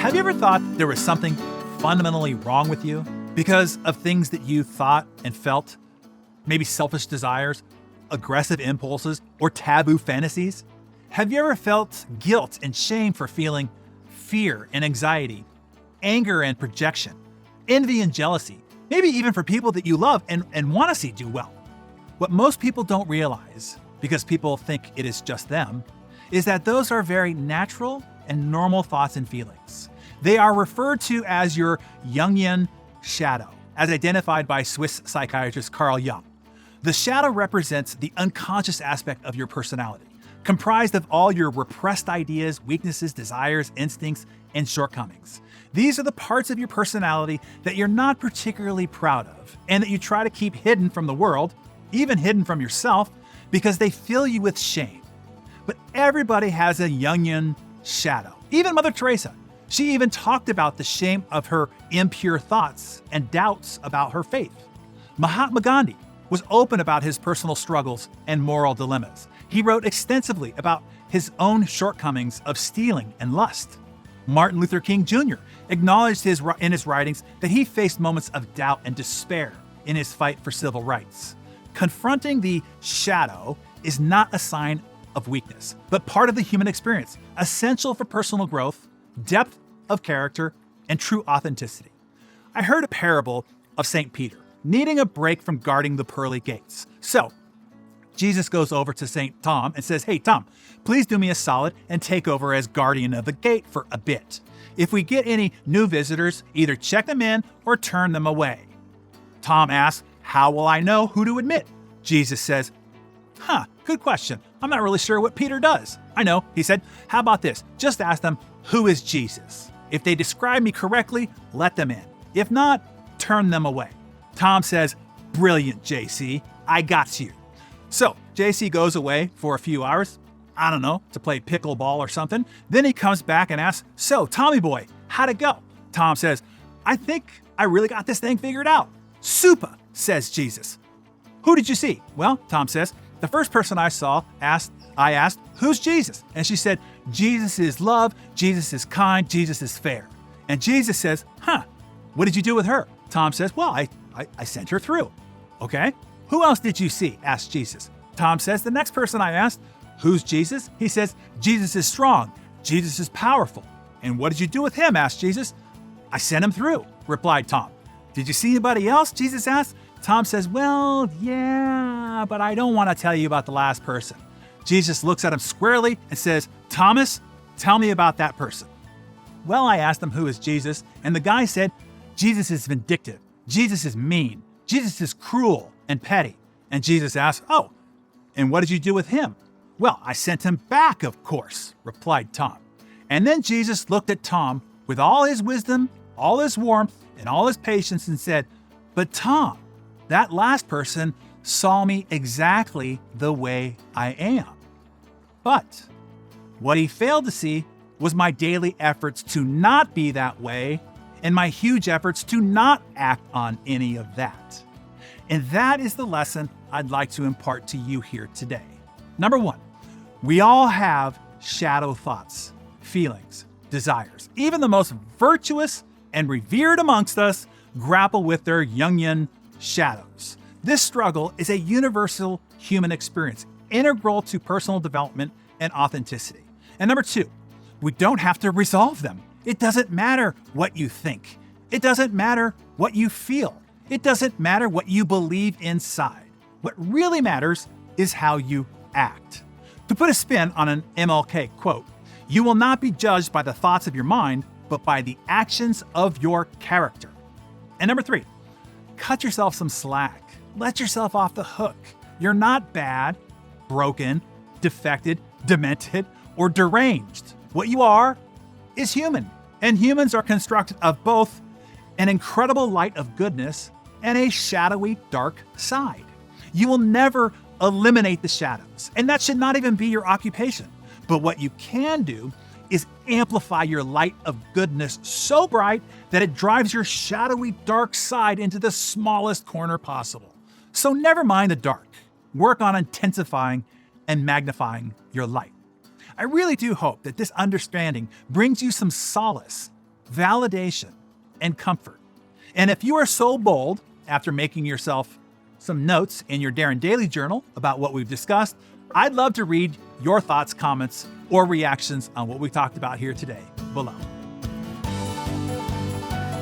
Have you ever thought there was something fundamentally wrong with you because of things that you thought and felt? Maybe selfish desires, aggressive impulses, or taboo fantasies? Have you ever felt guilt and shame for feeling fear and anxiety, anger and projection, envy and jealousy, maybe even for people that you love and want to see do well? What most people don't realize, because people think it is just them, is that those are very natural and normal thoughts and feelings. They are referred to as your Jungian shadow, as identified by Swiss psychiatrist Carl Jung. The shadow represents the unconscious aspect of your personality, comprised of all your repressed ideas, weaknesses, desires, instincts, and shortcomings. These are the parts of your personality that you're not particularly proud of, and that you try to keep hidden from the world, even hidden from yourself, because they fill you with shame. But everybody has a Jungian shadow. Even Mother Teresa. She even talked about the shame of her impure thoughts and doubts about her faith. Mahatma Gandhi was open about his personal struggles and moral dilemmas. He wrote extensively about his own shortcomings of stealing and lust. Martin Luther King Jr. acknowledged in his writings that he faced moments of doubt and despair in his fight for civil rights. Confronting the shadow is not a sign of weakness, but part of the human experience, essential for personal growth, depth of character, and true authenticity. I heard a parable of St. Peter needing a break from guarding the pearly gates. So Jesus goes over to St. Tom and says, "Hey, Tom, please do me a solid and take over as guardian of the gate for a bit. If we get any new visitors, either check them in or turn them away." Tom asks, "How will I know who to admit?" Jesus says, Good question. I'm not really sure what Peter does." "I know," he said. "How about this? Just ask them, who is Jesus? If they describe me correctly, let them in. If not, turn them away." Tom says, "Brilliant, JC. I got you." So JC goes away for a few hours, I don't know, to play pickleball or something. Then he comes back and asks, "So, Tommy boy, how'd it go?" Tom says, "I think I really got this thing figured out." "Super," says Jesus. "Who did you see?" "Well," Tom says, "the first person I asked, 'Who's Jesus?' And she said, 'Jesus is love, Jesus is kind, Jesus is fair.'" And Jesus says, "What did you do with her?" Tom says, "Well, I sent her through." "Okay. Who else did you see?" asked Jesus. Tom says, "The next person I asked, 'Who's Jesus?' He says, 'Jesus is strong, Jesus is powerful.'" "And what did you do with him?" asked Jesus. "I sent him through," replied Tom. "Did you see anybody else?" Jesus asked. Tom says, "Well, yeah, but I don't want to tell you about the last person." Jesus looks at him squarely and says, "Thomas, tell me about that person." "Well, I asked him, 'Who is Jesus?' And the guy said, 'Jesus is vindictive. Jesus is mean. Jesus is cruel and petty.'" And Jesus asked, "Oh, and what did you do with him?" "Well, I sent him back, of course," replied Tom. And then Jesus looked at Tom with all his wisdom, all his warmth, and all his patience and said, "But Tom, that last person saw me exactly the way I am." But what he failed to see was my daily efforts to not be that way and my huge efforts to not act on any of that. And that is the lesson I'd like to impart to you here today. Number one, we all have shadow thoughts, feelings, desires. Even the most virtuous and revered amongst us grapple with their Jungian shadows. This struggle is a universal human experience, integral to personal development and authenticity. And number two, we don't have to resolve them. It doesn't matter what you think. It doesn't matter what you feel. It doesn't matter what you believe inside. What really matters is how you act. To put a spin on an MLK quote, "You will not be judged by the thoughts of your mind, but by the actions of your character." And number three, cut yourself some slack. Let yourself off the hook. You're not bad, broken, defected, demented, or deranged. What you are is human, and humans are constructed of both an incredible light of goodness and a shadowy dark side. You will never eliminate the shadows, and that should not even be your occupation. But what you can do is amplify your light of goodness so bright that it drives your shadowy dark side into the smallest corner possible. So never mind the dark. Work on intensifying and magnifying your light. I really do hope that this understanding brings you some solace validation, and comfort. And if you are so bold, after making yourself some notes in your Darren Daily journal about what we've discussed, I'd love to read your thoughts, comments, or reactions on what we talked about here today below.